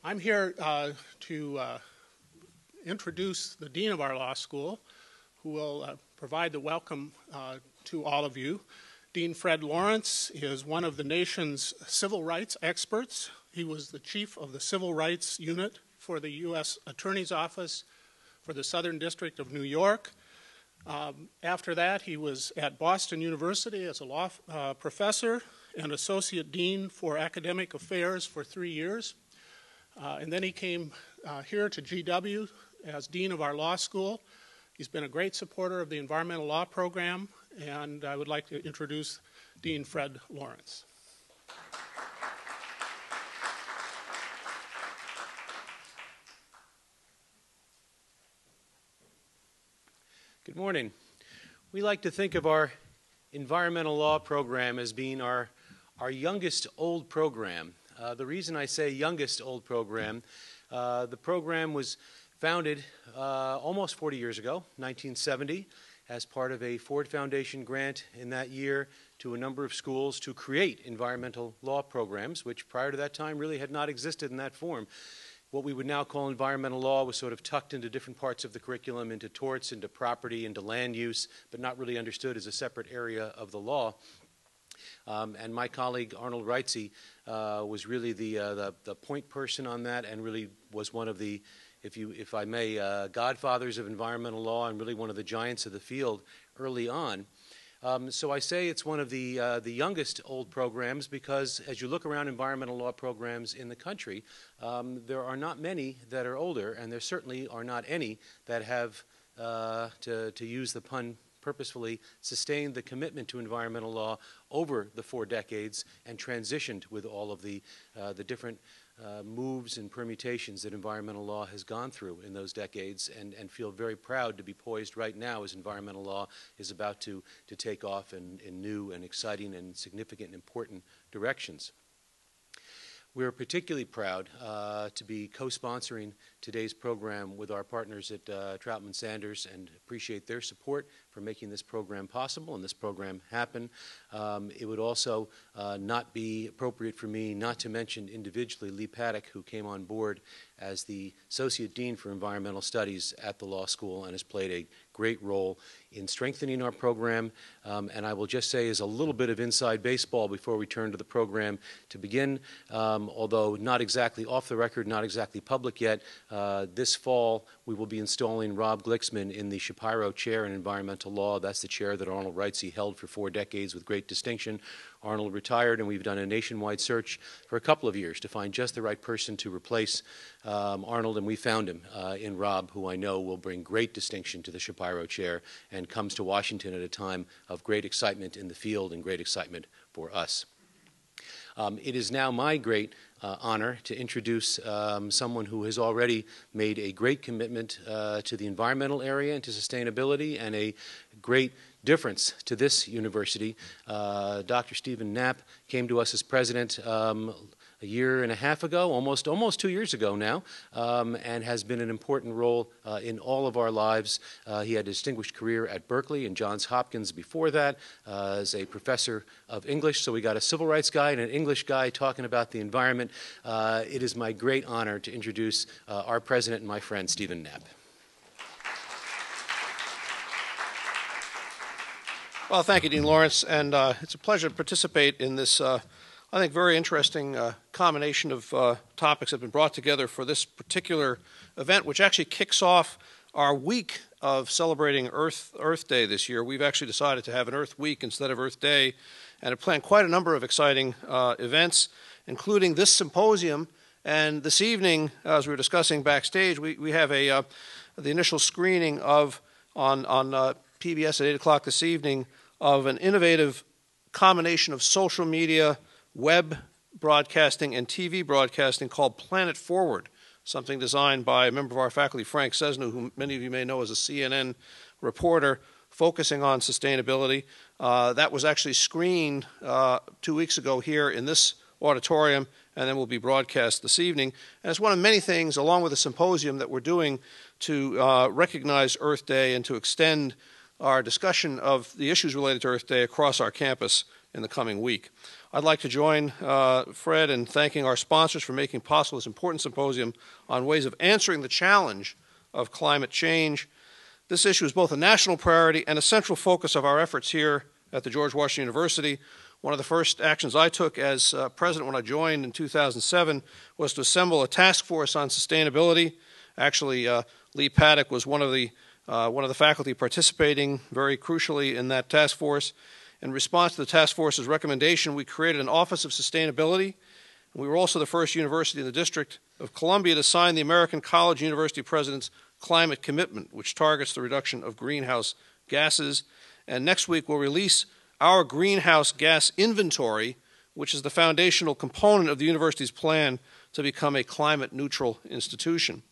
I'm here to introduce the Dean of our law school, who will provide the welcome to all of you. Dean Fred Lawrence is one of the nation's civil rights experts. He was the chief of the Civil Rights Unit for the U.S. Attorney's Office for the Southern District of New York. After that, he was at Boston University as a law professor and associate dean for academic affairs for 3 years. And then he came here to GW as dean of our law school. He's been a great supporter of the environmental law program, and I would like to introduce Dean Fred Lawrence. Good morning. We like to think of our environmental law program as being our youngest old program. The reason I say youngest old program, the program was founded almost 40 years ago, 1970, as part of a Ford Foundation grant in that year to a number of schools to create environmental law programs, which prior to that time really had not existed in that form. What we would now call environmental law was sort of tucked into different parts of the curriculum, into torts, into property, into land use, but not really understood as a separate area of the law. And my colleague Arnold Reitze was really the point person on that, and really was one of the, if I may, godfathers of environmental law, and really one of the giants of the field early on. So I say it's one of the youngest old programs because as you look around environmental law programs in the country, there are not many that are older, and there certainly are not any that have, to use the pun purposefully, sustained the commitment to environmental law over the 4 decades and transitioned with all of the different moves and permutations that environmental law has gone through in those decades, and feel very proud to be poised right now as environmental law is about to take off in new and exciting and significant and important directions. We're particularly proud to be co-sponsoring today's program with our partners at Troutman Sanders, and appreciate their support for making this program possible and this program happen. It would also not be appropriate for me not to mention individually Lee Paddock, who came on board as the Associate Dean for Environmental Studies at the law school and has played a great role in strengthening our program. And I will just say as a little bit of inside baseball before we turn to the program to begin, although not exactly off the record, not exactly public yet, this fall we will be installing Rob Glicksman in the Shapiro Chair in Environmental Law. That's the chair that Arnold Reitze held for 4 decades with great distinction. Arnold retired, and we've done a nationwide search for a couple of years to find just the right person to replace Arnold, and we found him in Rob, who I know will bring great distinction to the Shapiro Chair and comes to Washington at a time of great excitement in the field and great excitement for us. It is now my great honor to introduce someone who has already made a great commitment to the environmental area and to sustainability, and a great difference to this university. Dr. Stephen Knapp came to us as president a year and a half ago, almost 2 years ago now, and has been an important role in all of our lives. He had a distinguished career at Berkeley and Johns Hopkins before that as a professor of English, so we got a civil rights guy and an English guy talking about the environment. It is my great honor to introduce our president and my friend, Stephen Knapp. Well, thank you, Dean Lawrence, and it's a pleasure to participate in this, I think, very interesting combination of topics that have been brought together for this particular event, which actually kicks off our week of celebrating Earth Day this year. We've actually decided to have an Earth Week instead of Earth Day, and have planned quite a number of exciting events, including this symposium. And this evening, as we were discussing backstage, we have the initial screening of on PBS at 8 o'clock this evening of an innovative combination of social media, web broadcasting, and TV broadcasting called Planet Forward, something designed by a member of our faculty, Frank Cesnu, who many of you may know as a CNN reporter, focusing on sustainability. That was actually screened 2 weeks ago here in this auditorium, and then will be broadcast this evening. And it's one of many things, along with a symposium, that we're doing to recognize Earth Day and to extend our discussion of the issues related to Earth Day across our campus in the coming week. I'd like to join Fred in thanking our sponsors for making possible this important symposium on ways of answering the challenge of climate change. This issue is both a national priority and a central focus of our efforts here at the George Washington University. One of the first actions I took as president when I joined in 2007 was to assemble a task force on sustainability. Actually, Lee Paddock was one of the faculty participating very crucially in that task force. In response to the task force's recommendation, we created an Office of Sustainability. We were also the first university in the District of Columbia to sign the American College and University President's Climate Commitment, which targets the reduction of greenhouse gases. And next week we'll release our greenhouse gas inventory, which is the foundational component of the university's plan to become a climate-neutral institution.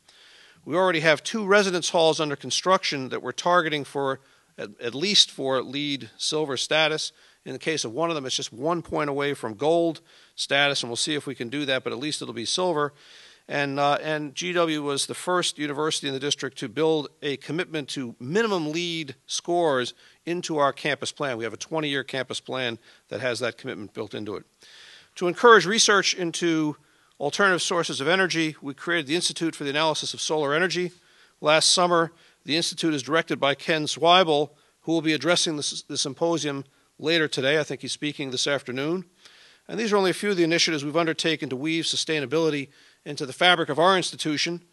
We already have 2 residence halls under construction that we're targeting for at least for LEED silver status. In the case of one of them, it's just 1 point away from gold status, and we'll see if we can do that, but at least it'll be silver. And GW was the first university in the district to build a commitment to minimum LEED scores into our campus plan. We have a 20-year campus plan that has that commitment built into it. To encourage research into alternative sources of energy, we created the Institute for the Analysis of Solar Energy. Last summer, the Institute is directed by Ken Zwiebel, who will be addressing the symposium later today. I think he's speaking this afternoon. And these are only a few of the initiatives we've undertaken to weave sustainability into the fabric of our institution.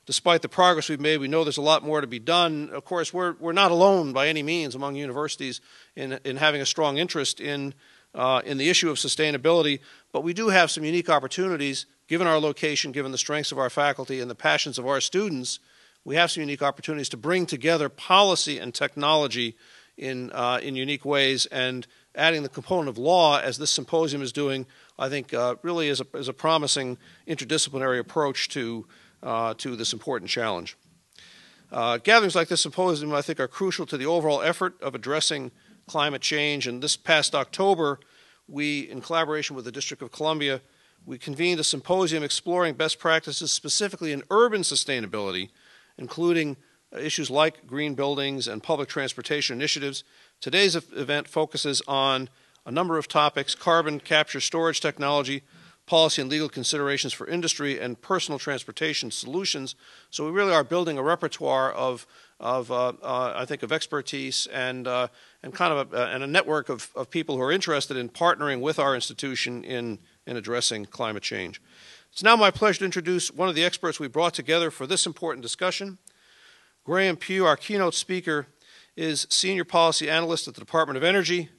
Despite the progress we've made, we know there's a lot more to be done. Of course, we're not alone by any means among universities in having a strong interest in the issue of sustainability, but we do have some unique opportunities, given our location, given the strengths of our faculty and the passions of our students. We have some unique opportunities to bring together policy and technology in unique ways, and adding the component of law, as this symposium is doing, I think really is a promising interdisciplinary approach to this important challenge. Gatherings like this symposium, I think, are crucial to the overall effort of addressing climate change, and this past October, we, in collaboration with the District of Columbia, we convened a symposium exploring best practices specifically in urban sustainability, including issues like green buildings and public transportation initiatives. Today's event focuses on a number of topics: carbon capture storage technology, policy and legal considerations for industry, and personal transportation solutions. So we really are building a repertoire of I think, of expertise and kind of a network of people who are interested in partnering with our institution in addressing climate change. It's now my pleasure to introduce one of the experts we brought together for this important discussion. Graham Pugh, our keynote speaker, is Senior Policy Analyst at the Department of Energy.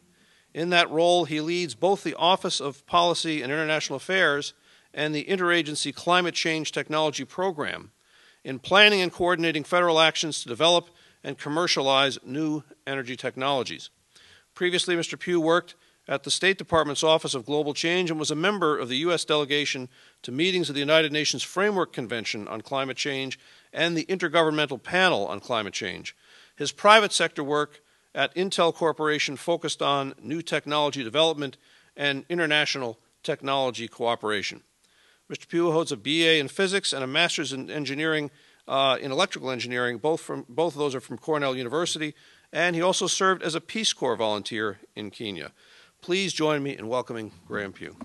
In that role, he leads both the Office of Policy and International Affairs and the Interagency Climate Change Technology Program in planning and coordinating federal actions to develop and commercialize new energy technologies. Previously, Mr. Pugh worked at the State Department's Office of Global Change and was a member of the U.S. delegation to meetings of the United Nations Framework Convention on Climate Change and the Intergovernmental Panel on Climate Change. His private sector work at Intel Corporation focused on new technology development and international technology cooperation. Mr. Pugh holds a BA in physics and a master's in engineering, in electrical engineering. Both of those are from Cornell University, and he also served as a Peace Corps volunteer in Kenya. Please join me in welcoming Graham Pugh.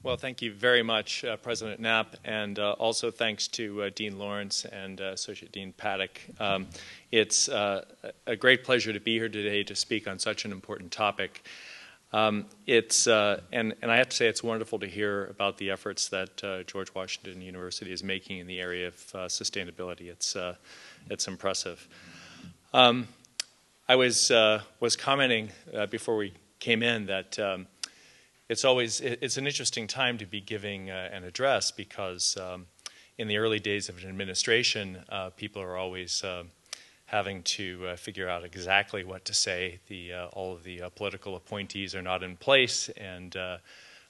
Well, thank you very much, President Knapp, and also thanks to Dean Lawrence and Associate Dean Paddock. It's a great pleasure to be here today to speak on such an important topic. And I have to say it's wonderful to hear about the efforts that George Washington University is making in the area of sustainability. It's impressive. I was commenting before we came in that it's an interesting time to be giving an address because in the early days of an administration, people are always having to figure out exactly what to say. All of the political appointees are not in place, and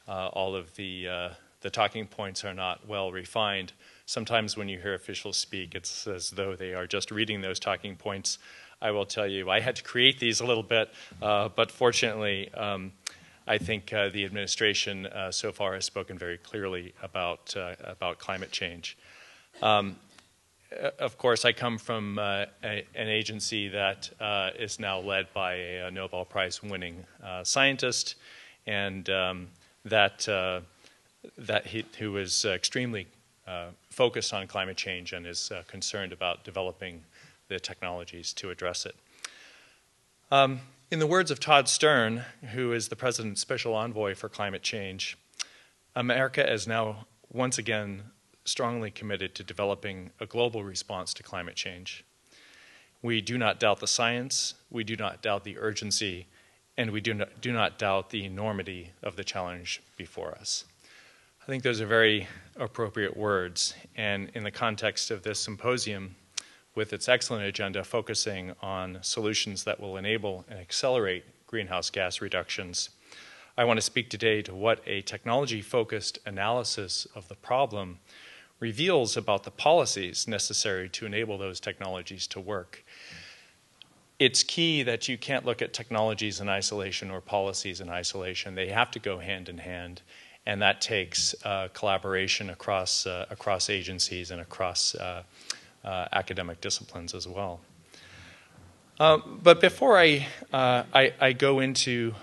all of the talking points are not well refined. Sometimes when you hear officials speak, it's as though they are just reading those talking points. I will tell you, I had to create these a little bit, but fortunately, I think the administration so far has spoken very clearly about climate change. Of course, I come from an agency that is now led by a Nobel Prize-winning scientist, and who is extremely focused on climate change and is concerned about developing the technologies to address it. In the words of Todd Stern, who is the President's Special Envoy for Climate Change, America is now once again strongly committed to developing a global response to climate change. We do not doubt the science, we do not doubt the urgency, and we do not doubt the enormity of the challenge before us. I think those are very appropriate words, and in the context of this symposium, with its excellent agenda focusing on solutions that will enable and accelerate greenhouse gas reductions, I want to speak today to what a technology-focused analysis of the problem reveals about the policies necessary to enable those technologies to work. It's key that you can't look at technologies in isolation or policies in isolation. They have to go hand in hand, and that takes collaboration across agencies and across academic disciplines as well. But before I go into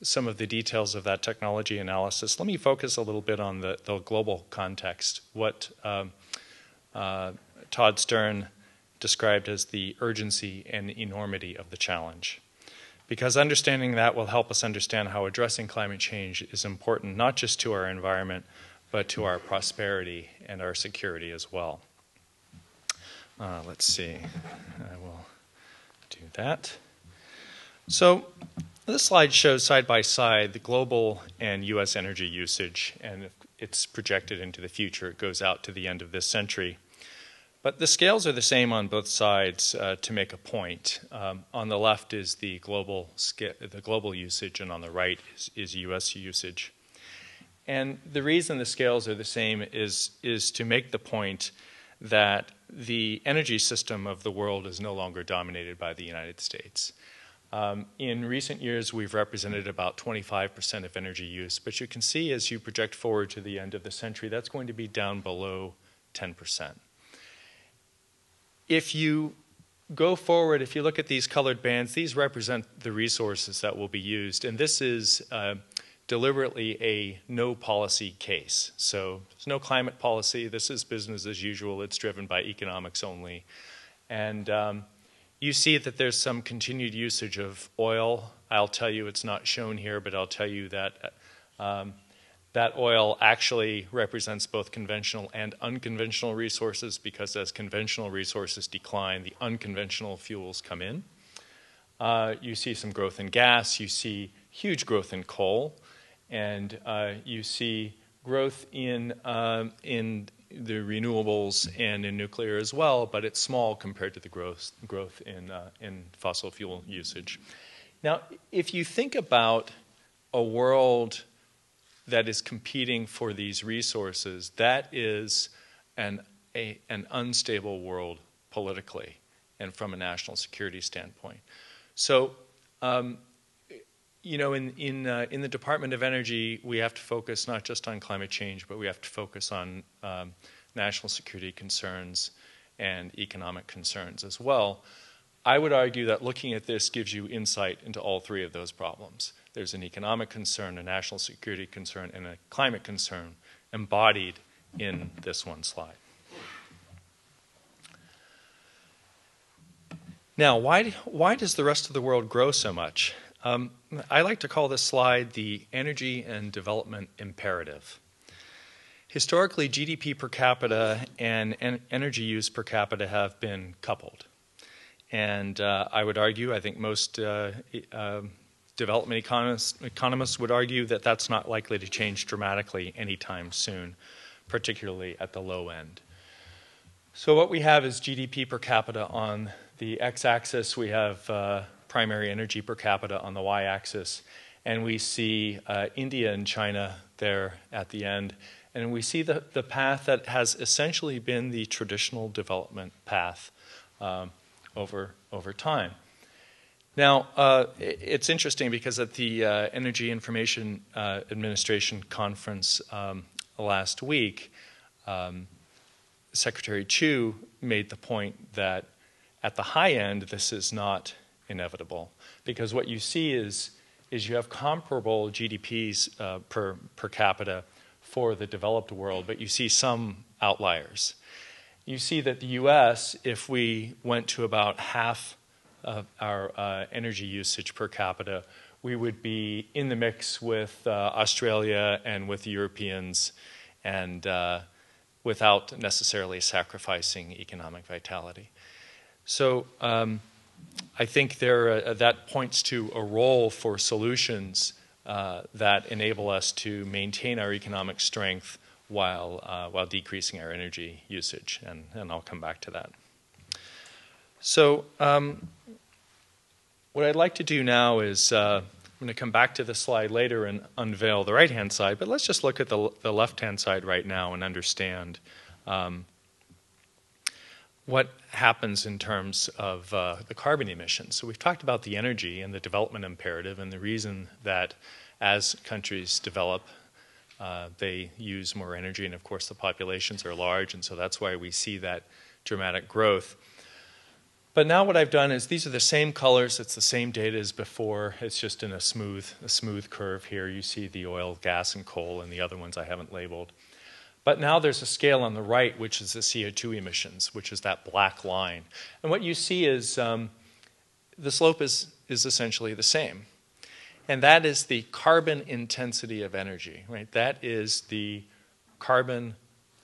some of the details of that technology analysis, let me focus a little bit on the global context, what Todd Stern described as the urgency and enormity of the challenge. Because understanding that will help us understand how addressing climate change is important, not just to our environment, but to our prosperity and our security as well. Let's see, I will do that. So this slide shows side by side the global and U.S. energy usage, and it's projected into the future. It goes out to the end of this century. But the scales are the same on both sides to make a point. On the left is the global usage, and on the right is U.S. usage. And the reason the scales are the same is to make the point that the energy system of the world is no longer dominated by the United States. In recent years, we've represented about 25% of energy use, but you can see as you project forward to the end of the century, that's going to be down below 10%. If you go forward, if you look at these colored bands, these represent the resources that will be used, and this is deliberately a no policy case. So there's no climate policy. This is business as usual. It's driven by economics only. And you see that there's some continued usage of oil. I'll tell you it's not shown here, but I'll tell you that that oil actually represents both conventional and unconventional resources, because as conventional resources decline, the unconventional fuels come in. You see some growth in gas. You see huge growth in coal. And you see growth in the renewables and in nuclear as well, but it's small compared to the growth in fossil fuel usage. Now, if you think about a world that is competing for these resources, that is an unstable world politically and from a national security standpoint. So, you know, in the Department of Energy, we have to focus not just on climate change, but we have to focus on national security concerns and economic concerns as well. I would argue that looking at this gives you insight into all three of those problems. There's an economic concern, a national security concern, and a climate concern embodied in this one slide. Now, why does the rest of the world grow so much? I like to call this slide the energy and development imperative. Historically, GDP per capita and energy use per capita have been coupled. And I would argue, I think most development economists would argue that that's not likely to change dramatically anytime soon, particularly at the low end. So what we have is GDP per capita on the x-axis. We have primary energy per capita on the y-axis. And we see India and China there at the end. And we see the path that has essentially been the traditional development path over time. Now, it's interesting because at the Energy Information Administration conference last week, Secretary Pugh made the point that at the high end, this is not inevitable, because what you see is you have comparable GDPs per capita for the developed world, but you see some outliers. You see that the US, if we went to about half of our energy usage per capita, we would be in the mix with Australia and with the Europeans, and without necessarily sacrificing economic vitality. So I think that points to a role for solutions that enable us to maintain our economic strength while decreasing our energy usage, and I'll come back to that. So what I'd like to do now is I'm going to come back to this slide later and unveil the right-hand side, but let's just look at the left-hand side right now and understand what happens in terms of the carbon emissions. So we've talked about the energy and the development imperative, and the reason that as countries develop, they use more energy, and of course the populations are large, and so that's why we see that dramatic growth. But now what I've done is these are the same colors, it's the same data as before, it's just in a smooth curve here. You see the oil, gas, and coal, and the other ones I haven't labeled. But now there's a scale on the right, which is the CO2 emissions, which is that black line. And what you see is the slope is essentially the same. And that is the carbon intensity of energy, right? That is the carbon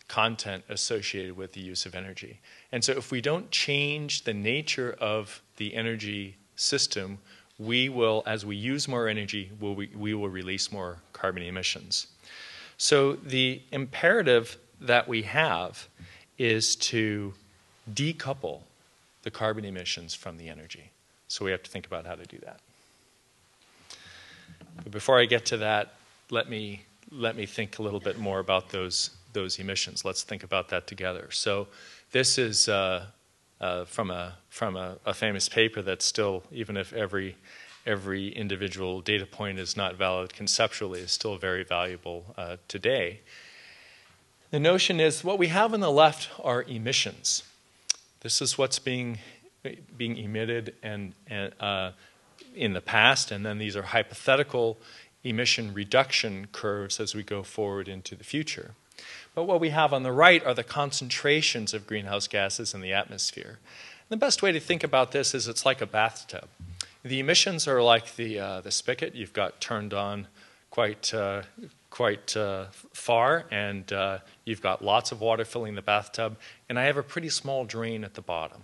content associated with the use of energy. And so if we don't change the nature of the energy system, we will, as we use more energy, we will release more carbon emissions. So the imperative that we have is to decouple the carbon emissions from the energy. So we have to think about how to do that. But before I get to that, let me think a little bit more about those emissions. Let's think about that together. So this is from a famous paper that's still, even if every individual data point is not valid conceptually, is still very valuable today. The notion is what we have on the left are emissions. This is what's being emitted and in the past, and then these are hypothetical emission reduction curves as we go forward into the future. But what we have on the right are the concentrations of greenhouse gases in the atmosphere. And the best way to think about this is it's like a bathtub. The emissions are like the spigot you've got turned on quite far, and you've got lots of water filling the bathtub, and I have a pretty small drain at the bottom.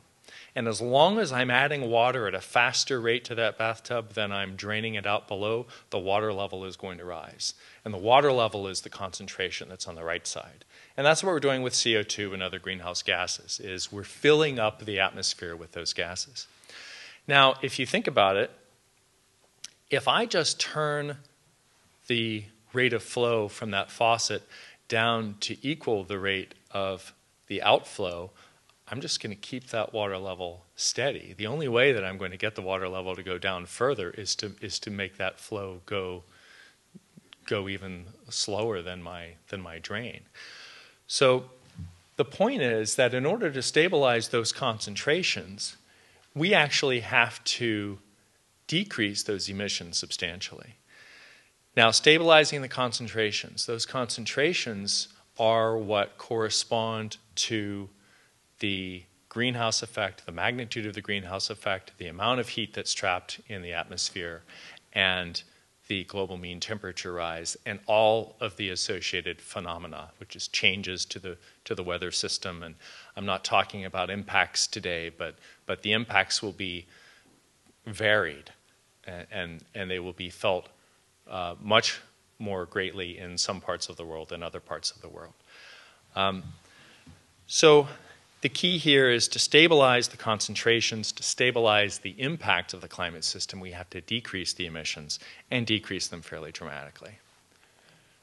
And as long as I'm adding water at a faster rate to that bathtub than I'm draining it out below, the water level is going to rise. And the water level is the concentration that's on the right side. And that's what we're doing with CO2 and other greenhouse gases, is we're filling up the atmosphere with those gases. Now, if you think about it, if I just turn the rate of flow from that faucet down to equal the rate of the outflow, I'm just going to keep that water level steady. The only way that I'm going to get the water level to go down further is to make that flow go even slower than my drain. So the point is that in order to stabilize those concentrations, we actually have to decrease those emissions substantially. Now, stabilizing the concentrations, those concentrations are what correspond to the greenhouse effect, the magnitude of the greenhouse effect, the amount of heat that's trapped in the atmosphere, and the global mean temperature rise, and all of the associated phenomena, which is changes to the weather system. And I'm not talking about impacts today, but the impacts will be varied, and they will be felt much more greatly in some parts of the world than other parts of the world. So the key here is to stabilize the concentrations, to stabilize the impact of the climate system. We have to decrease the emissions and decrease them fairly dramatically.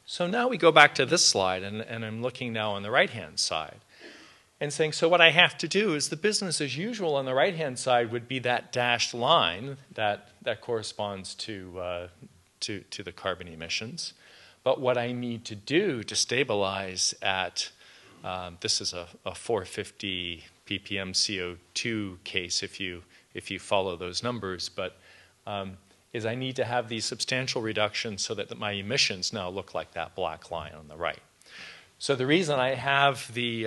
So now we go back to this slide, and I'm looking now on the right-hand side. and saying, so what I have to do is the business as usual on the right-hand side would be that dashed line that corresponds to the carbon emissions. But what I need to do to stabilize at, this is a 450 ppm CO2 case if you follow those numbers, but is I need to have these substantial reductions so that my emissions now look like that black line on the right. So the reason I have the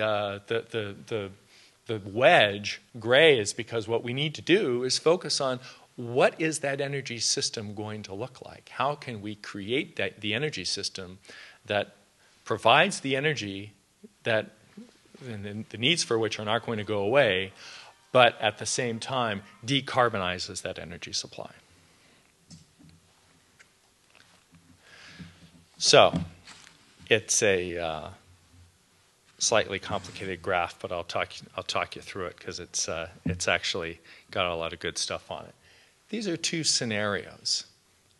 wedge gray is because what we need to do is focus on what is that energy system going to look like? How can we create the energy system that provides the energy that and the needs for which are not going to go away, but at the same time decarbonizes that energy supply? So it's a slightly complicated graph, but I'll talk you through it because it's actually got a lot of good stuff on it. These are two scenarios.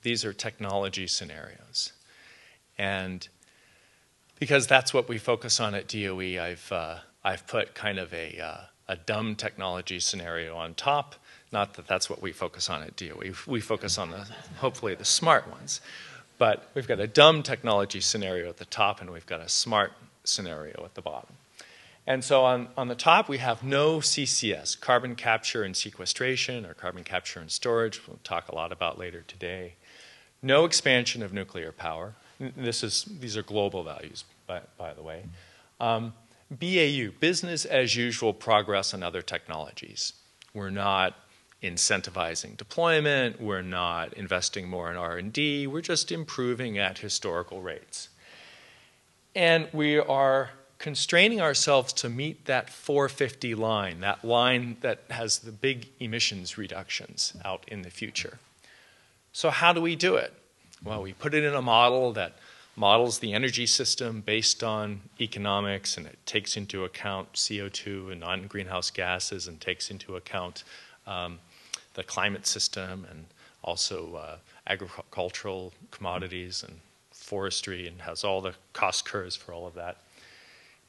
These are technology scenarios, and because that's what we focus on at DOE, I've put kind of a dumb technology scenario on top. Not that that's what we focus on at DOE. We focus on hopefully the smart ones. But we've got a dumb technology scenario at the top, and we've got a smart scenario at the bottom. And so on the top, we have no CCS, carbon capture and sequestration, or carbon capture and storage, we'll talk a lot about later today. No expansion of nuclear power. These are global values, by the way. BAU, business as usual progress on other technologies. We're not incentivizing deployment, we're not investing more in R&D, we're just improving at historical rates. And we are constraining ourselves to meet that 450 line, that line that has the big emissions reductions out in the future. So how do we do it? Well, we put it in a model that models the energy system based on economics, and it takes into account CO2 and non-greenhouse gases, and takes into account the climate system, and also agricultural commodities and forestry, and has all the cost curves for all of that.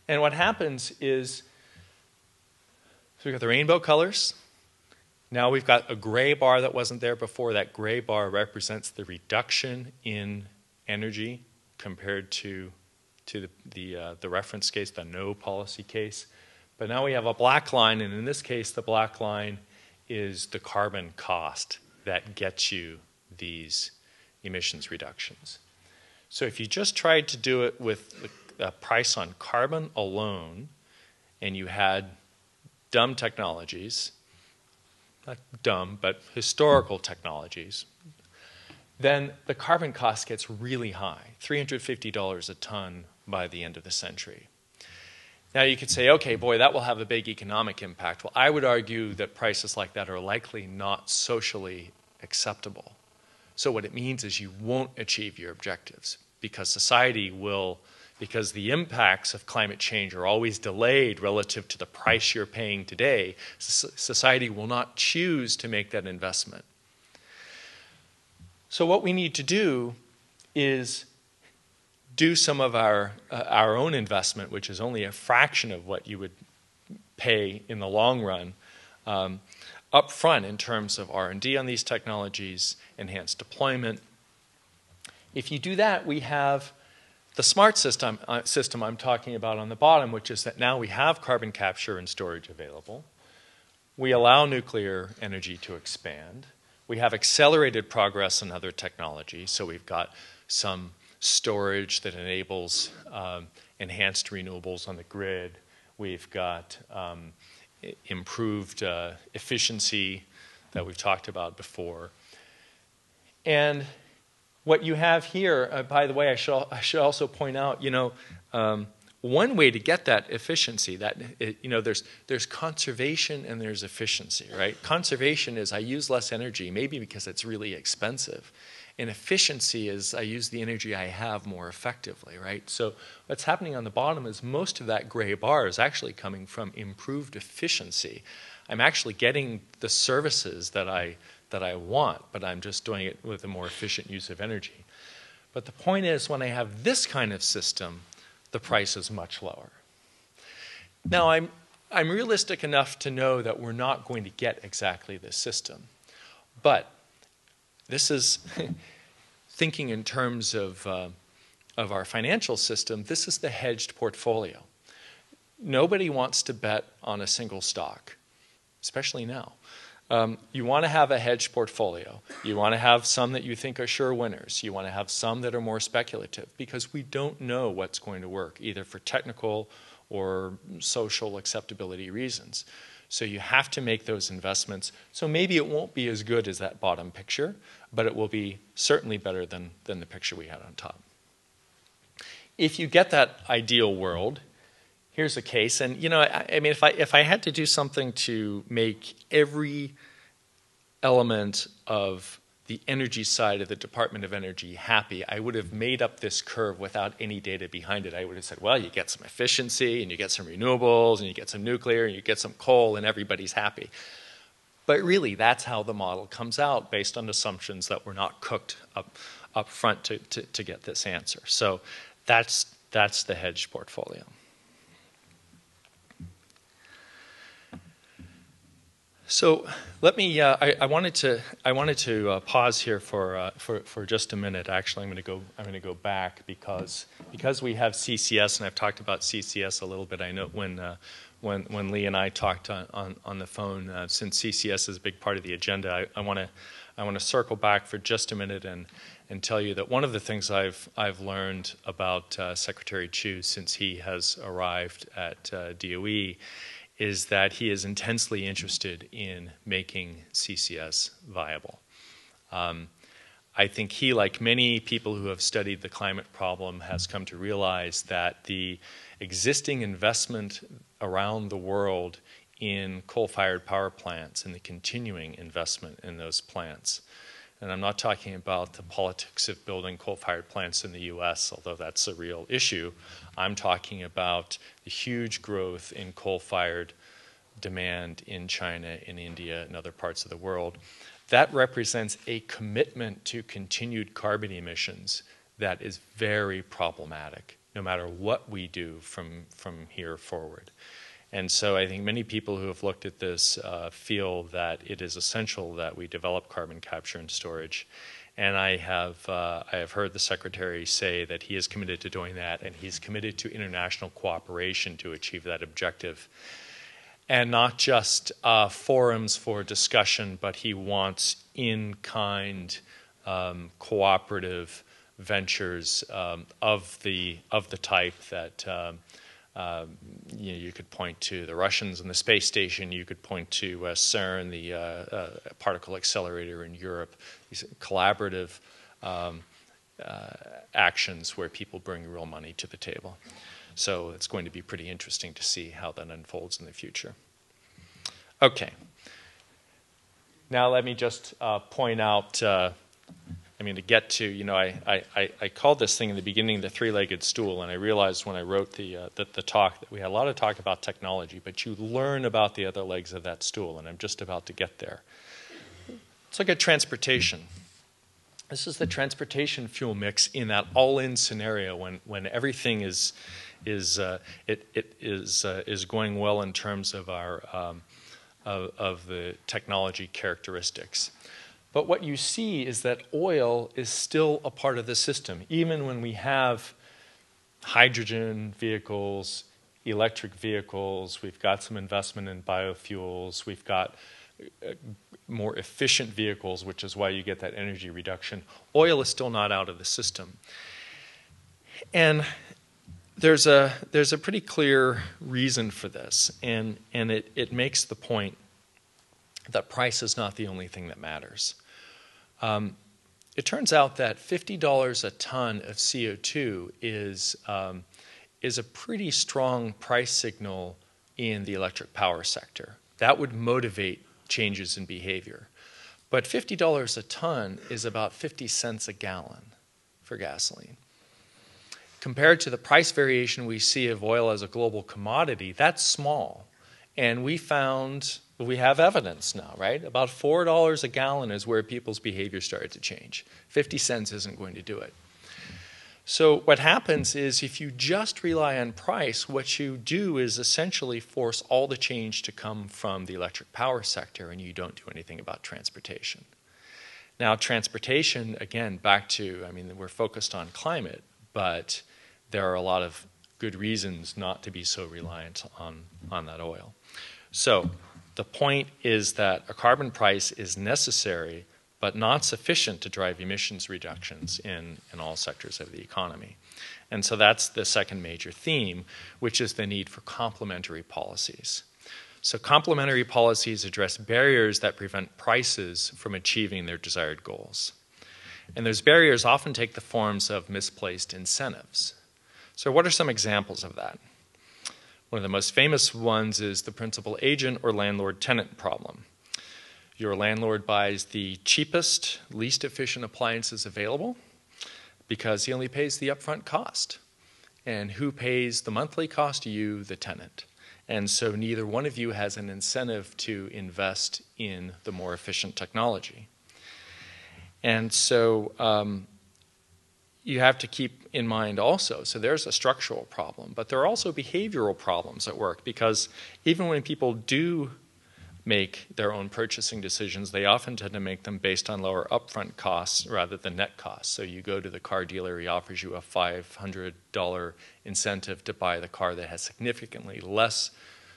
And what happens is, so we've got the rainbow colors. Now we've got a gray bar that wasn't there before. That gray bar represents the reduction in energy compared to the reference case, the no policy case. But now we have a black line, and in this case, the black line is the carbon cost that gets you these emissions reductions. So if you just tried to do it with the price on carbon alone, and you had dumb technologies, not dumb, but historical technologies, then the carbon cost gets really high, $350 a ton by the end of the century. Now you could say, okay, boy, that will have a big economic impact. Well, I would argue that prices like that are likely not socially acceptable. So what it means is you won't achieve your objectives, because society will, because the impacts of climate change are always delayed relative to the price you're paying today, society will not choose to make that investment. So what we need to do is do some of our own investment, which is only a fraction of what you would pay in the long run, up front in terms of R&D on these technologies, enhanced deployment. If you do that, we have the smart system I'm talking about on the bottom, which is that now we have carbon capture and storage available. We allow nuclear energy to expand. We have accelerated progress in other technologies, so we've got some storage that enables enhanced renewables on the grid. We've got improved efficiency that we've talked about before. And what you have here, by the way, I should also point out, one way to get that efficiency, there's conservation and there's efficiency, right? Conservation is I use less energy, maybe because it's really expensive. And efficiency is I use the energy I have more effectively, right? So what's happening on the bottom is most of that gray bar is actually coming from improved efficiency. I'm actually getting the services that I want, but I'm just doing it with a more efficient use of energy. But the point is, when I have this kind of system, the price is much lower. Now, I'm realistic enough to know that we're not going to get exactly this system. But this is thinking in terms of our financial system. This is the hedged portfolio. Nobody wants to bet on a single stock, especially now. You want to have a hedged portfolio. You want to have some that you think are sure winners. You want to have some that are more speculative, because we don't know what's going to work, either for technical or social acceptability reasons. So you have to make those investments. So maybe it won't be as good as that bottom picture, but it will be certainly better than the picture we had on top. If you get that ideal world, here's a case. And you know, I mean, if I had to do something to make every element of the energy side of the Department of Energy happy, I would have made up this curve without any data behind it. I would have said, well, you get some efficiency, and you get some renewables, and you get some nuclear, and you get some coal, and everybody's happy. But really, that's how the model comes out, based on assumptions that were not cooked up front to get this answer. So that's the hedged portfolio. So let me. I wanted to pause here for just a minute. Actually, I'm going to go back because we have CCS, and I've talked about CCS a little bit. I know when Lee and I talked on the phone, since CCS is a big part of the agenda, I want to circle back for just a minute and tell you that one of the things I've learned about Secretary Pugh since he has arrived at DOE is that he is intensely interested in making CCS viable. I think he, like many people who have studied the climate problem, has come to realize that the existing investment around the world in coal-fired power plants and the continuing investment in those plants, and I'm not talking about the politics of building coal-fired plants in the US, although that's a real issue. I'm talking about the huge growth in coal-fired demand in China, in India, and other parts of the world. That represents a commitment to continued carbon emissions that is very problematic, no matter what we do from here forward. And so I think many people who have looked at this feel that it is essential that we develop carbon capture and storage. And I have heard the Secretary say that he is committed to doing that, and he's committed to international cooperation to achieve that objective. And not just forums for discussion, but he wants in-kind cooperative ventures of the type that you could point to the Russians and the space station. You could point to CERN, the particle accelerator in Europe. These collaborative actions where people bring real money to the table. So it's going to be pretty interesting to see how that unfolds in the future. Okay. Now let me just point out, to get to, I called this thing in the beginning the three-legged stool, and I realized when I wrote the talk that we had a lot of talk about technology, but you learn about the other legs of that stool, and I'm just about to get there. Let's look at transportation. This is the transportation fuel mix in that all-in scenario when everything is going well in terms of our of the technology characteristics. But what you see is that oil is still a part of the system, even when we have hydrogen vehicles, electric vehicles, we've got some investment in biofuels, we've got more efficient vehicles, which is why you get that energy reduction. Oil is still not out of the system. And there's a pretty clear reason for this, and it makes the point that price is not the only thing that matters. It turns out that $50 a ton of CO2 is a pretty strong price signal in the electric power sector. That would motivate changes in behavior. But $50 a ton is about 50 cents a gallon for gasoline. Compared to the price variation we see of oil as a global commodity, that's small. And we have evidence now, right? About $4 a gallon is where people's behavior started to change. 50 cents isn't going to do it. So what happens is if you just rely on price, what you do is essentially force all the change to come from the electric power sector, and you don't do anything about transportation. Now, transportation, again, back to, I mean, we're focused on climate, but there are a lot of good reasons not to be so reliant on that oil. So the point is that a carbon price is necessary but not sufficient to drive emissions reductions in all sectors of the economy. And so that's the second major theme, which is the need for complementary policies. So complementary policies address barriers that prevent prices from achieving their desired goals. And those barriers often take the forms of misplaced incentives. So what are some examples of that? One of the most famous ones is the principal agent or landlord-tenant problem. Your landlord buys the cheapest, least efficient appliances available because he only pays the upfront cost. And who pays the monthly cost? You, the tenant. And so neither one of you has an incentive to invest in the more efficient technology. And so you have to keep in mind also, so there's a structural problem, but there are also behavioral problems at work, because even when people do make their own purchasing decisions, they often tend to make them based on lower upfront costs rather than net costs. So you go to the car dealer, he offers you a $500 incentive to buy the car that has significantly less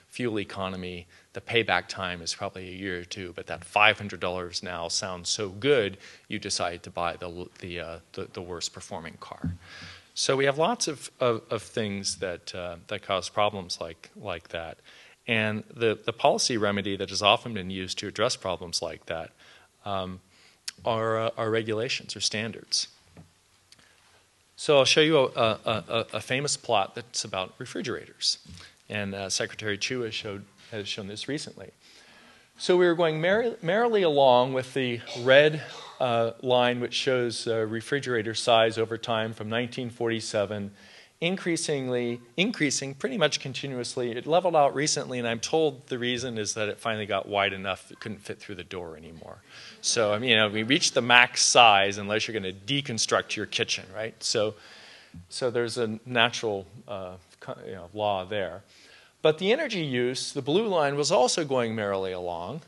fuel economy. The payback time is probably a year or two, but that $500 now sounds so good, you decide to buy the worst performing car. So we have lots of things that cause problems like that. And the policy remedy that has often been used to address problems like that are regulations or standards. So I'll show you a famous plot that's about refrigerators. And Secretary Pugh has shown this recently. So we were going merrily along with the red line, which shows refrigerator size over time from 1947, increasing pretty much continuously. It leveled out recently, and I'm told the reason is that it finally got wide enough it couldn't fit through the door anymore. So I mean, we reached the max size unless you're going to deconstruct your kitchen, right? So there's a natural law there. But the energy use, the blue line, was also going merrily along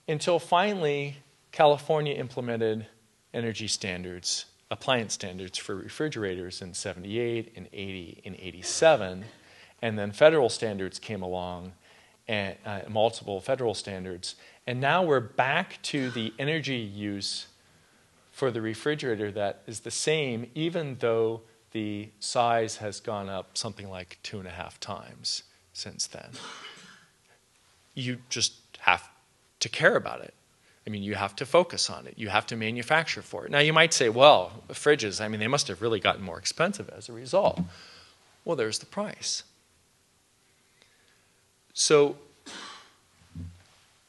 until finally California implemented energy standards, appliance standards for refrigerators in 78, in 80, in 87, and then federal standards came along, and multiple federal standards, and now we're back to the energy use for the refrigerator that is the same, even though the size has gone up something like 2.5 times since then. You just have to care about it. I mean, you have to focus on it. You have to manufacture for it. Now, you might say, well, fridges, I mean, they must have really gotten more expensive as a result. Well, there's the price. So,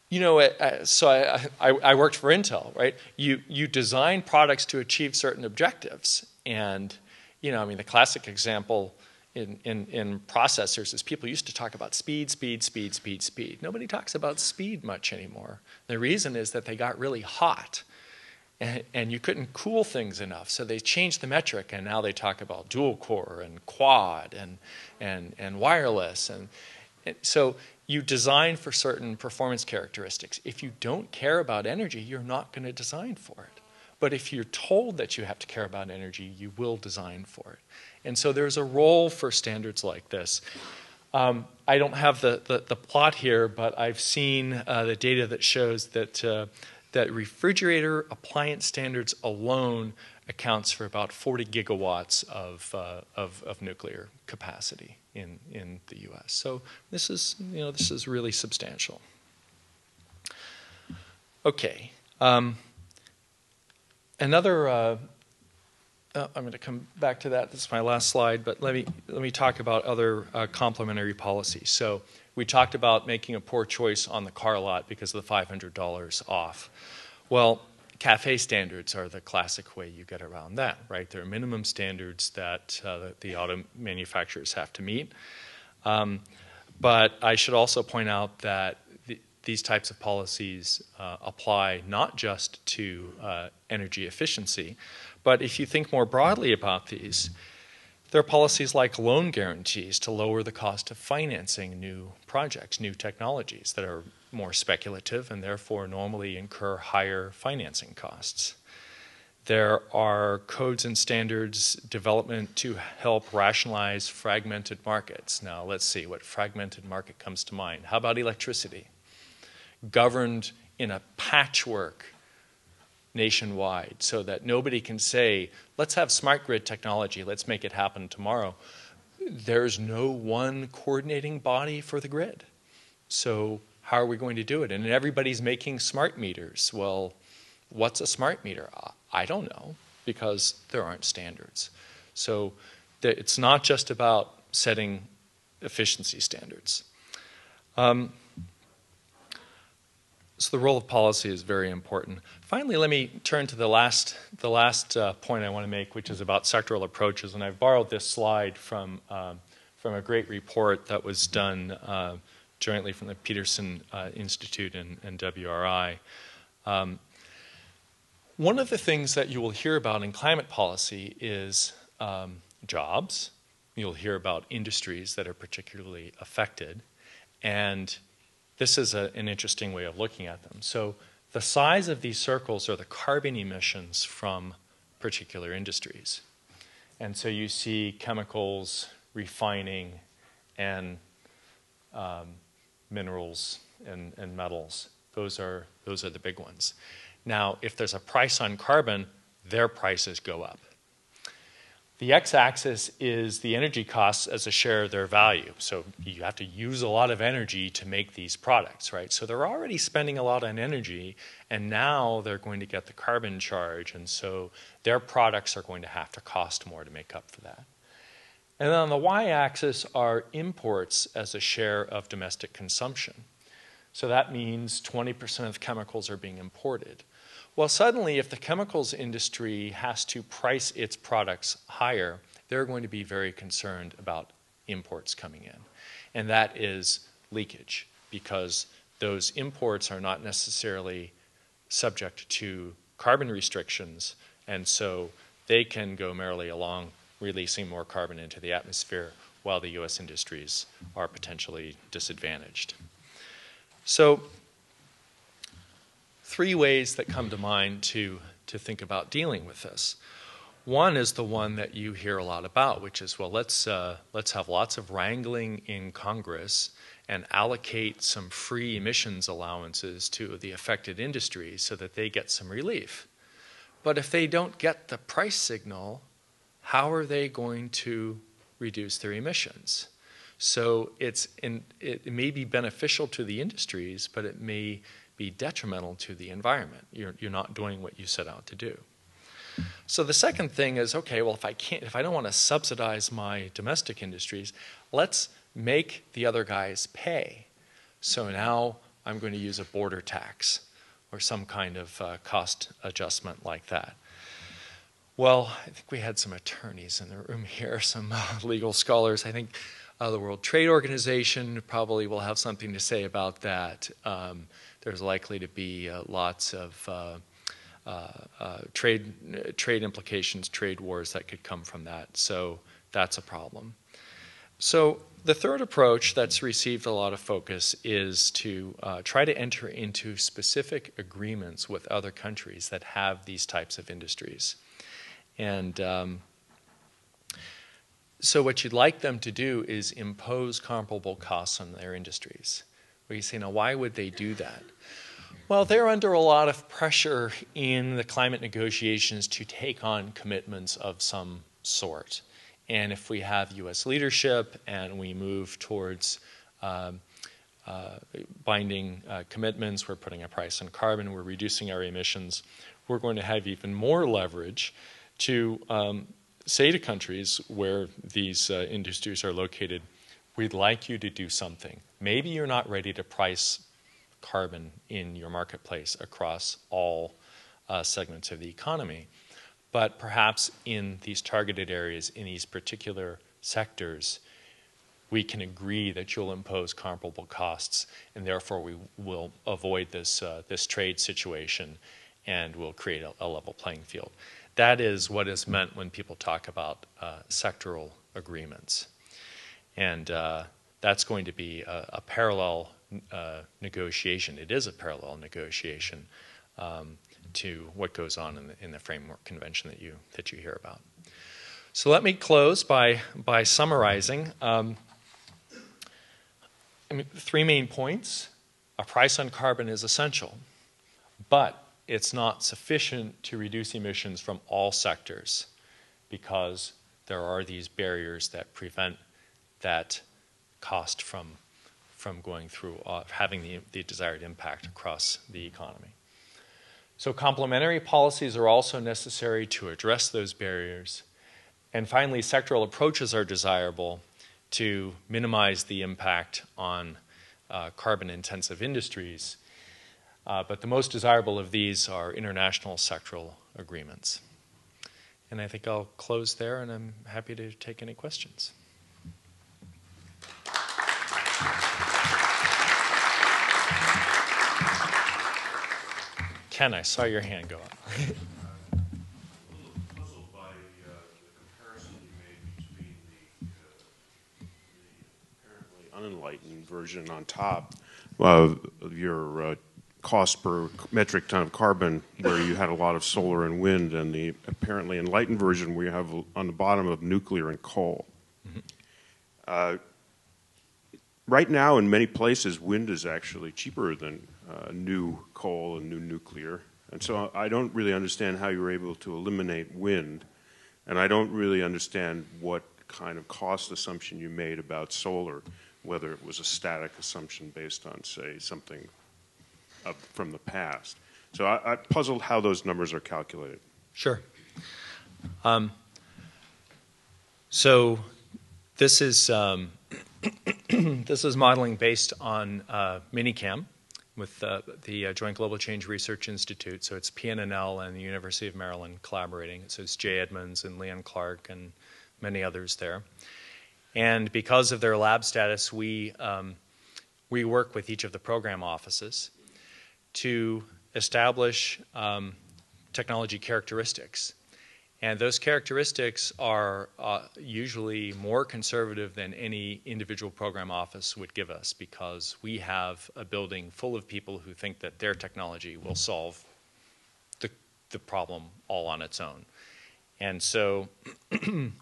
you know, I worked for Intel, right? You design products to achieve certain objectives. And, you know, I mean, the classic example in processors is people used to talk about speed. Nobody talks about speed much anymore. The reason is that they got really hot and you couldn't cool things enough. So they changed the metric, and now they talk about dual core and quad and wireless. And so you design for certain performance characteristics. If you don't care about energy, you're not going to design for it. But if you're told that you have to care about energy, you will design for it. And so there's a role for standards like this. I don't have the plot here, but I've seen the data that shows that refrigerator appliance standards alone accounts for about 40 gigawatts of nuclear capacity in the U.S. So this is really substantial. Okay. I'm going to come back to that. This is my last slide, but let me talk about other complementary policies. So we talked about making a poor choice on the car lot because of the $500 off. Well, CAFE standards are the classic way you get around that, right? There are minimum standards that the auto manufacturers have to meet. But I should also point out that these types of policies apply not just to energy efficiency, But if you think more broadly about these, there are policies like loan guarantees to lower the cost of financing new projects, new technologies that are more speculative and therefore normally incur higher financing costs. There are codes and standards development to help rationalize fragmented markets. Now, let's see what fragmented market comes to mind. How about electricity? Governed in a patchwork nationwide so that nobody can say, let's have smart grid technology, let's make it happen tomorrow. There's no one coordinating body for the grid. So how are we going to do it? And everybody's making smart meters. Well, what's a smart meter? I don't know, because there aren't standards. So it's not just about setting efficiency standards. So the role of policy is very important. Finally, let me turn to the last point I want to make, which is about sectoral approaches. And I've borrowed this slide from a great report that was done jointly from the Peterson Institute and WRI. One of the things that you will hear about in climate policy is jobs. You'll hear about industries that are particularly affected. And this is an interesting way of looking at them. So the size of these circles are the carbon emissions from particular industries. And so you see chemicals, refining, and minerals and metals. Those are the big ones. Now, if there's a price on carbon, their prices go up. The x-axis is the energy costs as a share of their value. So you have to use a lot of energy to make these products, right? So they're already spending a lot on energy, and now they're going to get the carbon charge, and so their products are going to have to cost more to make up for that. And then on the y-axis are imports as a share of domestic consumption. So that means 20% of chemicals are being imported. Well, suddenly, if the chemicals industry has to price its products higher, they're going to be very concerned about imports coming in. And that is leakage, because those imports are not necessarily subject to carbon restrictions, and so they can go merrily along releasing more carbon into the atmosphere while the U.S. industries are potentially disadvantaged. So, three ways that come to mind to think about dealing with this. One is the one that you hear a lot about, which is, well, let's have lots of wrangling in Congress and allocate some free emissions allowances to the affected industries so that they get some relief. But if they don't get the price signal, how are they going to reduce their emissions? So it may be beneficial to the industries, but it may be detrimental to the environment. You're not doing what you set out to do. So the second thing is, okay, well, if I don't want to subsidize my domestic industries, let's make the other guys pay. So now I'm going to use a border tax or some kind of cost adjustment like that. Well, I think we had some attorneys in the room here, some legal scholars. I think the World Trade Organization probably will have something to say about that. There's likely to be lots of trade implications, trade wars that could come from that. So that's a problem. So the third approach that's received a lot of focus is to try to enter into specific agreements with other countries that have these types of industries. And so what you'd like them to do is impose comparable costs on their industries. Well, you say, now why would they do that? Well, they're under a lot of pressure in the climate negotiations to take on commitments of some sort. And if we have U.S. leadership and we move towards binding commitments, we're putting a price on carbon, we're reducing our emissions, we're going to have even more leverage to say to countries where these industries are located, we'd like you to do something. Maybe you're not ready to price carbon in your marketplace across all segments of the economy, but perhaps in these targeted areas, in these particular sectors, we can agree that you'll impose comparable costs, and therefore we will avoid this trade situation, and we'll create a level playing field. that is what is meant when people talk about sectoral agreements. And that's going to be a parallel negotiation. It is a parallel negotiation to what goes on in the framework convention that you hear about. So let me close by summarizing. Three main points. A price on carbon is essential, but it's not sufficient to reduce emissions from all sectors because there are these barriers that prevent that cost from going through, having the desired impact across the economy. So complementary policies are also necessary to address those barriers. And finally, sectoral approaches are desirable to minimize the impact on carbon-intensive industries. But the most desirable of these are international sectoral agreements. And I think I'll close there, and I'm happy to take any questions. Ken, I saw your hand go up. Unenlightened version on top of your cost per metric ton of carbon, where you had a lot of solar and wind, and the apparently enlightened version where you have on the bottom of nuclear and coal. Mm-hmm. Right now, in many places, wind is actually cheaper than new coal and new nuclear. And so I don't really understand how you were able to eliminate wind, and I don't really understand what kind of cost assumption you made about solar, whether it was a static assumption based on, say, something from the past. So I'm puzzled how those numbers are calculated. Sure. So this is this is modeling based on Minicam with the Joint Global Change Research Institute. So it's PNNL and the University of Maryland collaborating. So it's Jay Edmonds and Leon Clark and many others there. And because of their lab status, we work with each of the program offices to establish technology characteristics. And those characteristics are usually more conservative than any individual program office would give us, because we have a building full of people who think that their technology will solve the problem all on its own. And so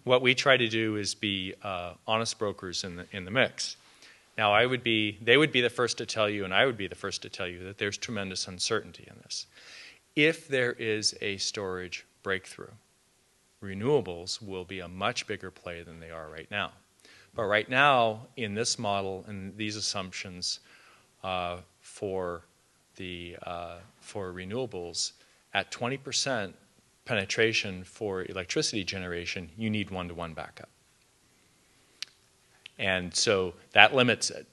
what we try to do is be honest brokers in the mix. Now, they would be the first to tell you, and I would be the first to tell you, that there's tremendous uncertainty in this. If there is a storage breakthrough, renewables will be a much bigger play than they are right now. But right now, in this model and these assumptions for renewables, at 20% penetration for electricity generation, you need one-to-one backup. And so that limits it.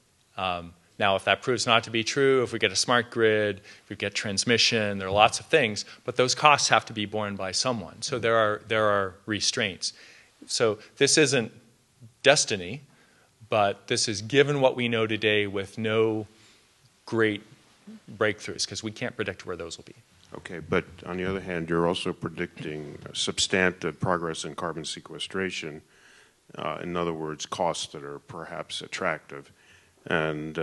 Now, if that proves not to be true, if we get a smart grid, if we get transmission, there are lots of things, but those costs have to be borne by someone. So there are restraints. So this isn't destiny, but this is given what we know today with no great breakthroughs, because we can't predict where those will be. Okay, but on the other hand, you're also predicting substantive progress in carbon sequestration. In other words, costs that are perhaps attractive. And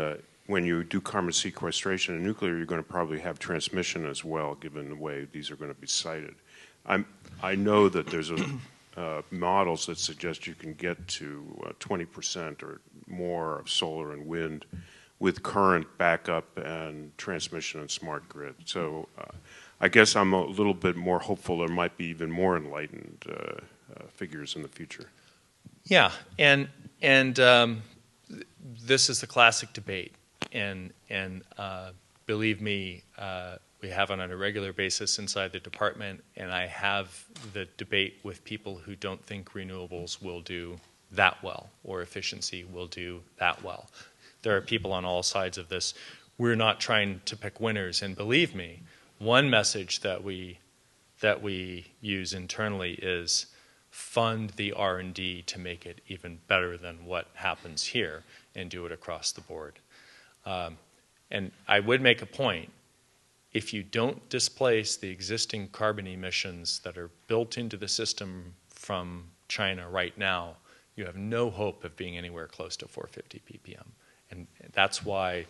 when you do carbon sequestration in nuclear, you're going to probably have transmission as well, given the way these are going to be sited. I know that there's models that suggest you can get to 20% or more of solar and wind with current backup and transmission and smart grid. So I guess I'm a little bit more hopeful there might be even more enlightened figures in the future. Yeah, and this is the classic debate, and believe me, we have it on a regular basis inside the department, and I have the debate with people who don't think renewables will do that well or efficiency will do that well. There are people on all sides of this. We're not trying to pick winners, and believe me, one message that we use internally is fund the R&D to make it even better than what happens here, and do it across the board. And I would make a point. if you don't displace the existing carbon emissions that are built into the system from China right now, you have no hope of being anywhere close to 450 ppm. And that's why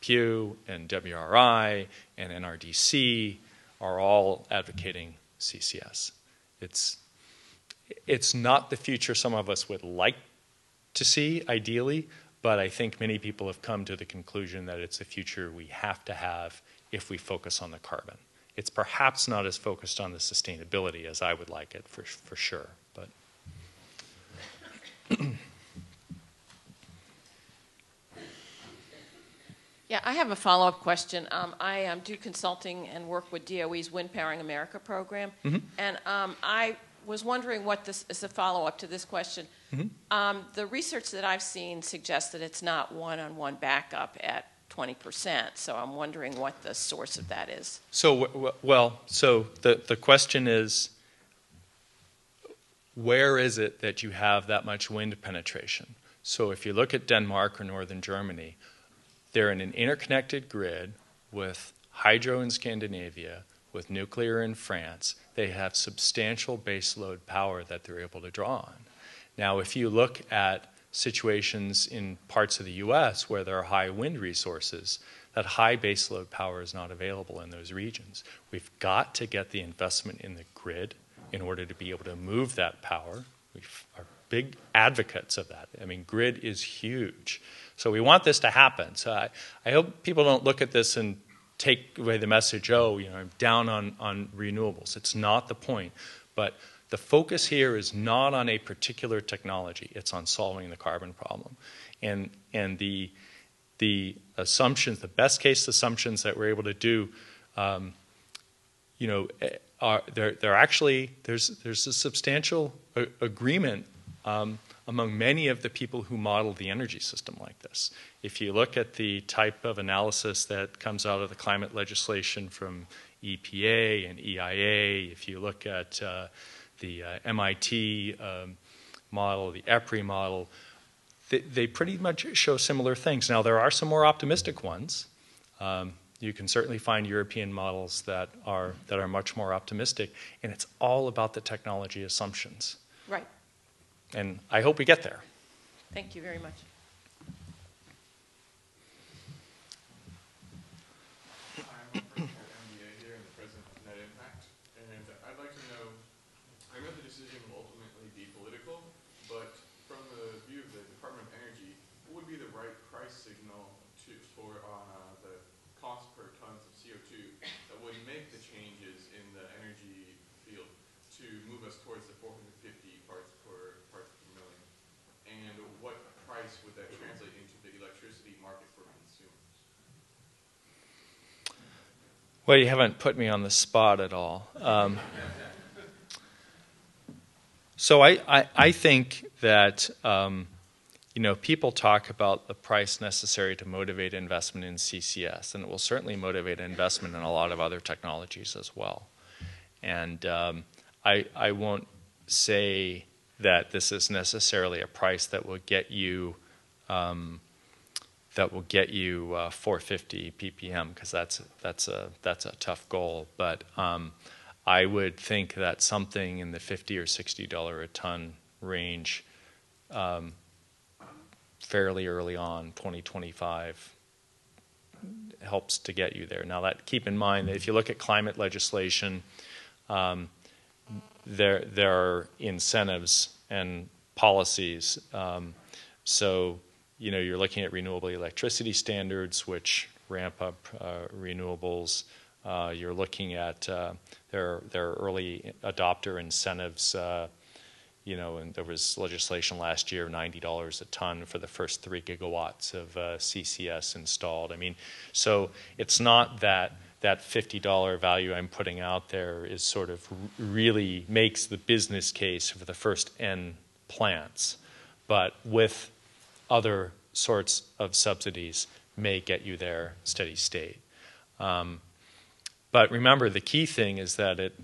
Pugh and WRI and NRDC are all advocating CCS. It's not the future some of us would like to see, ideally, but I think many people have come to the conclusion that it's a future we have to have if we focus on the carbon. It's perhaps not as focused on the sustainability as I would like it, for sure. But yeah, I have a follow-up question. I do consulting and work with DOE's Wind Powering America program, and I was wondering what this is a follow-up to this question. The research that I've seen suggests that it's not one-on-one backup at 20%, so I'm wondering what the source of that is. so, so the question is, where is it that you have that much wind penetration? So if you look at Denmark or northern Germany, they're in an interconnected grid with hydro in Scandinavia, with nuclear in France. They have substantial baseload power that they're able to draw on. Now, if you look at situations in parts of the US where there are high wind resources, that high baseload power is not available in those regions. We've got to get the investment in the grid in order to be able to move that power. We are big advocates of that. I mean, grid is huge. So we want this to happen. So I hope people don't look at this and take away the message, oh, you know, I'm down on renewables. It's not the point. But the focus here is not on a particular technology. It's on solving the carbon problem. And the assumptions, the best case assumptions that we're able to do, you know, they're actually, there's a substantial agreement among many of the people who model the energy system like this. If you look at the type of analysis that comes out of the climate legislation from EPA and EIA, if you look at the MIT model, the EPRI model, they pretty much show similar things. Now, there are some more optimistic ones. You can certainly find European models that are much more optimistic, and it's all about the technology assumptions. Right. And I hope we get there. Thank you very much. I'm from MBA here and the president of Net Impact, and I'd like to know, I know the decision will ultimately be political, but from the view of the Department of Energy, what would be the right price signal for the cost per tons of CO2 that would make the changes in the energy field to move us towards the 450 parts per million? And what price would that translate into the electricity market for consumers? Well, you haven't put me on the spot at all. So I think that you know, people talk about the price necessary to motivate investment in CCS, and it will certainly motivate investment in a lot of other technologies as well. And I won't say that this is necessarily a price that will get you 450 ppm, because that's a tough goal. But I would think that something in the $50 or $60 a ton range, fairly early on, 2025, helps to get you there. Now, keep in mind that if you look at climate legislation, there are incentives and policies. So, you know, you're looking at renewable electricity standards, which ramp up renewables. You're looking at there are early adopter incentives. You know, and there was legislation last year, $90 a ton for the first 3 gigawatts of CCS installed. I mean, so it's not that $50 value I'm putting out there is sort of really makes the business case for the first N plants, but with other sorts of subsidies may get you there steady state. But remember, the key thing is that it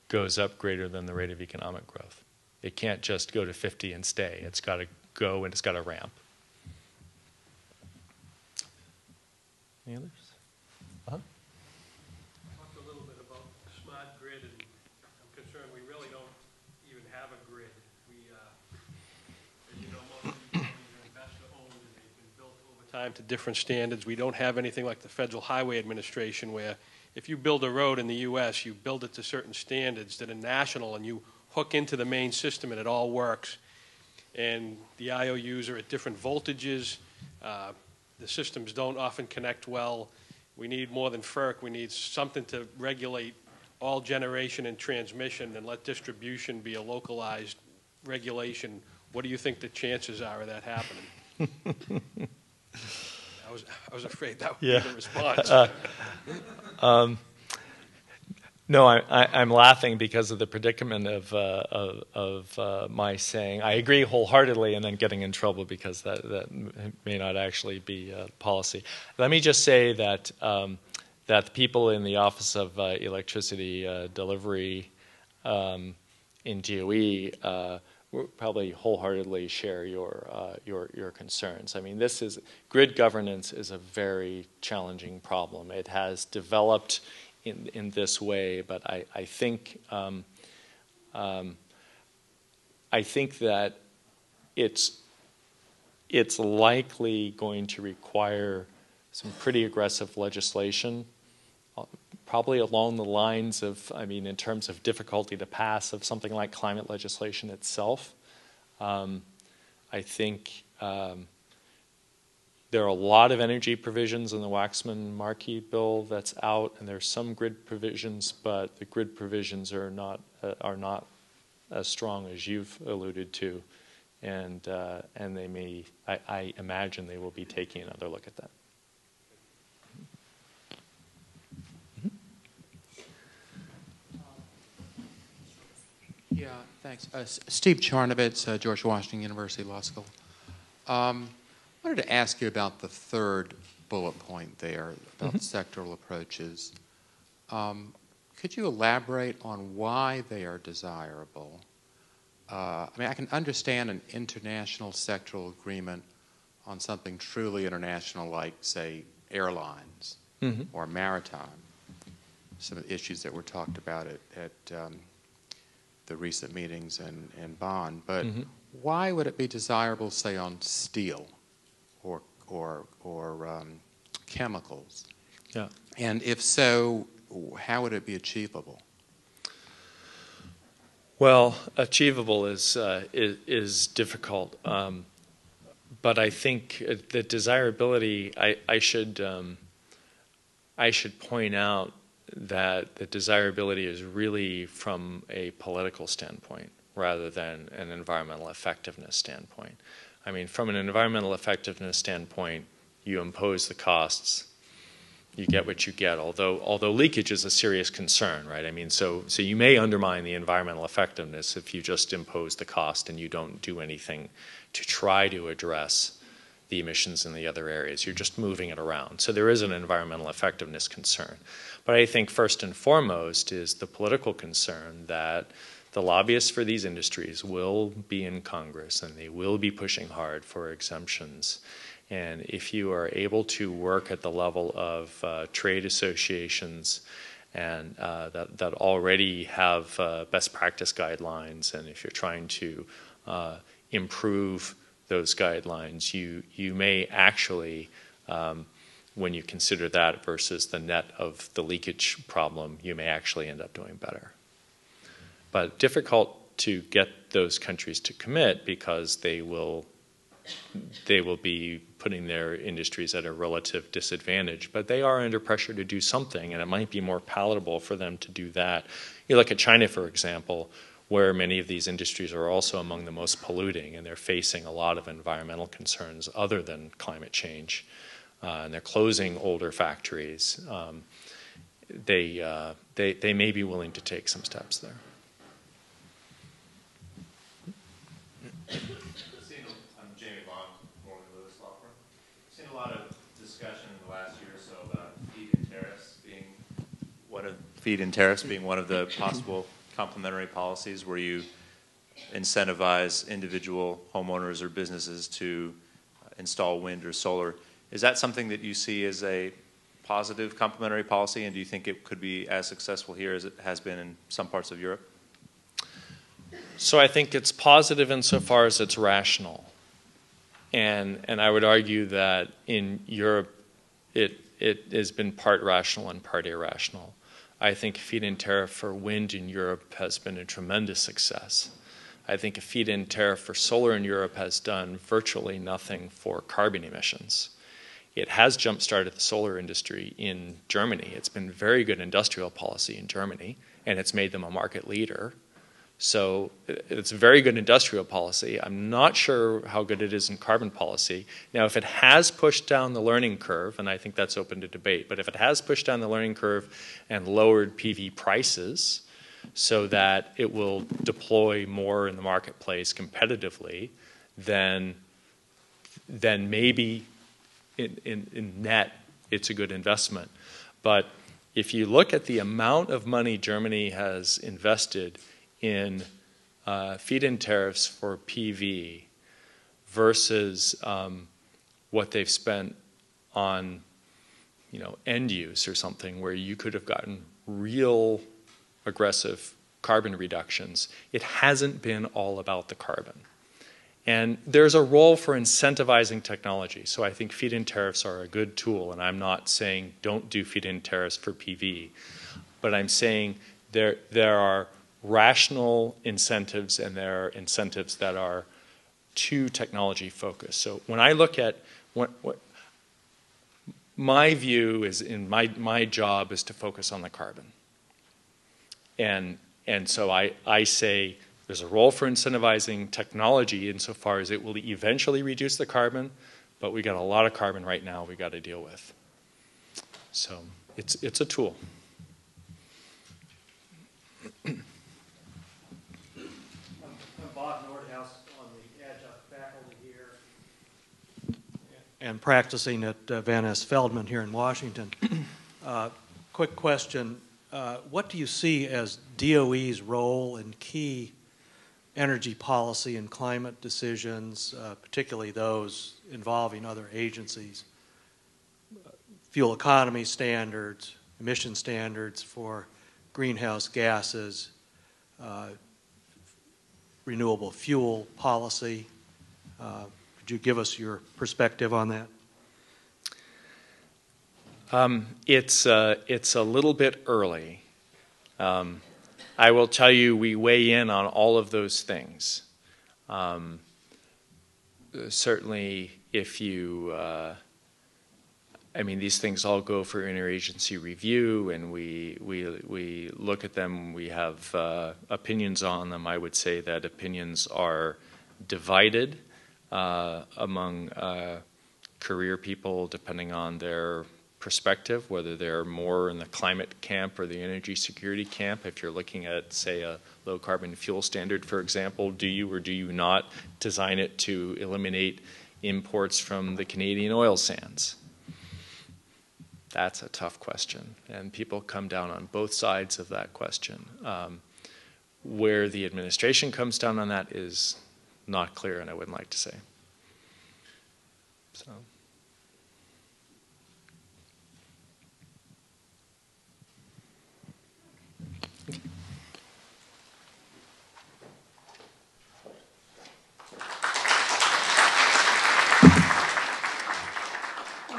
goes up greater than the rate of economic growth. It can't just go to 50 and stay. It's got to go and it's got to ramp. Any others? concerned, we really don't even have a grid. We, as you know, most of these companies are investor-owned and they've been built over time to different standards. We don't have anything like the Federal Highway Administration where if you build a road in the U.S., you build it to certain standards that are national and you hook into the main system and it all works. And the IOUs are at different voltages. The systems don't often connect well. We need more than FERC. We need something to regulate all generation and transmission and let distribution be a localized regulation. What do you think the chances are of that happening? I was afraid that would be the response. No, I'm laughing because of the predicament of my saying I agree wholeheartedly and then getting in trouble because that may not actually be policy. Let me just say that that the people in the Office of Electricity Delivery in DOE probably wholeheartedly share your concerns. I mean, grid governance is a very challenging problem. It has developed in this way, but I think that it's likely going to require some pretty aggressive legislation, probably along the lines of, I mean, in terms of difficulty to pass of something like climate legislation itself. I think there are a lot of energy provisions in the Waxman-Markey bill that's out, and there's some grid provisions, but the grid provisions are not as strong as you've alluded to, and they may, I imagine they will be taking another look at that. Yeah, thanks. Steve Charnovitz, George Washington University Law School. I wanted to ask you about the third bullet point there, about sectoral approaches. Could you elaborate on why they are desirable? I mean, I can understand an international sectoral agreement on something truly international like, say, airlines or maritime, some of the issues that were talked about at the recent meetings in Bonn. But why would it be desirable, say, on steel or chemicals? Yeah. And if so, how would it be achievable? Well, achievable is difficult, but I think the desirability. I should point out that the desirability is really from a political standpoint rather than an environmental effectiveness standpoint. I mean, from an environmental effectiveness standpoint, you impose the costs, you get what you get, although leakage is a serious concern, right? I mean, so you may undermine the environmental effectiveness if you just impose the cost and you don't do anything to try to address the emissions in the other areas. You're just moving it around. So there is an environmental effectiveness concern. But I think first and foremost is the political concern that the lobbyists for these industries will be in Congress and they will be pushing hard for exemptions. And if you are able to work at the level of trade associations and that already have best practice guidelines, and if you're trying to improve those guidelines, you may actually, when you consider that versus the net of the leakage problem, you may actually end up doing better. But difficult to get those countries to commit because they will be putting their industries at a relative disadvantage, but they are under pressure to do something, and it might be more palatable for them to do that. You look at China, for example, where many of these industries are also among the most polluting, and they're facing a lot of environmental concerns other than climate change, and they're closing older factories. They may be willing to take some steps there. A lot of discussion in the last year or so about feed-in tariffs being one of the possible complementary policies where you incentivize individual homeowners or businesses to install wind or solar. Is that something that you see as a positive complementary policy, and do you think it could be as successful here as it has been in some parts of Europe? So I think it's positive insofar as it's rational. And I would argue that in Europe, it has been part rational and part irrational. I think a feed-in tariff for wind in Europe has been a tremendous success. I think a feed-in tariff for solar in Europe has done virtually nothing for carbon emissions. It has jump-started the solar industry in Germany. It's been very good industrial policy in Germany, and it's made them a market leader. So it's very good industrial policy. I'm not sure how good it is in carbon policy. Now, if it has pushed down the learning curve, and I think that's open to debate, but if it has pushed down the learning curve and lowered PV prices so that it will deploy more in the marketplace competitively, then maybe in net it's a good investment. But if you look at the amount of money Germany has invested in feed-in tariffs for PV versus what they've spent on, end use or something where you could have gotten real aggressive carbon reductions, it hasn't been all about the carbon. And there's a role for incentivizing technology. So I think feed-in tariffs are a good tool, and I'm not saying don't do feed-in tariffs for PV, but I'm saying there are rational incentives, and there are incentives that are too technology focused. So when I look at what my view is, in my job is to focus on the carbon. And so I say there's a role for incentivizing technology insofar as it will eventually reduce the carbon, but we got a lot of carbon right now we got to deal with. So it's a tool. And practicing at Van S. Feldman here in Washington. Quick question. What do you see as DOE's role in key energy policy and climate decisions, particularly those involving other agencies? Fuel economy standards, emission standards for greenhouse gases, renewable fuel policy. Could you give us your perspective on that? It's a little bit early. I will tell you we weigh in on all of those things. Certainly if you, these things all go for interagency review, and we look at them, we have opinions on them. I would say that opinions are divided among career people depending on their perspective, whether they're more in the climate camp or the energy security camp. If you're looking at, say, a low carbon fuel standard, for example, do you or do you not design it to eliminate imports from the Canadian oil sands? That's a tough question, and people come down on both sides of that question. Where the administration comes down on that is not clear, and I wouldn't like to say. So.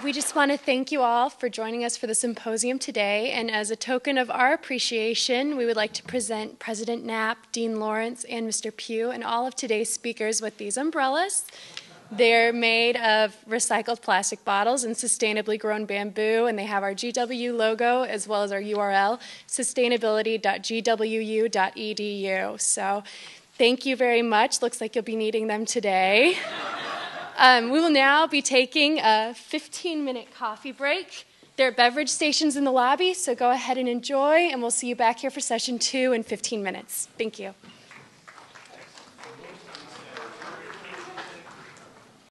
We just want to thank you all for joining us for the symposium today, and as a token of our appreciation, we would like to present President Knapp, Dean Lawrence, and Mr. Pugh, and all of today's speakers with these umbrellas. They're made of recycled plastic bottles and sustainably grown bamboo, and they have our GW logo as well as our URL, sustainability.gwu.edu. So thank you very much. Looks like you'll be needing them today. We will now be taking a 15-minute coffee break. There are beverage stations in the lobby, so go ahead and enjoy, and we'll see you back here for session 2 in 15 minutes. Thank you.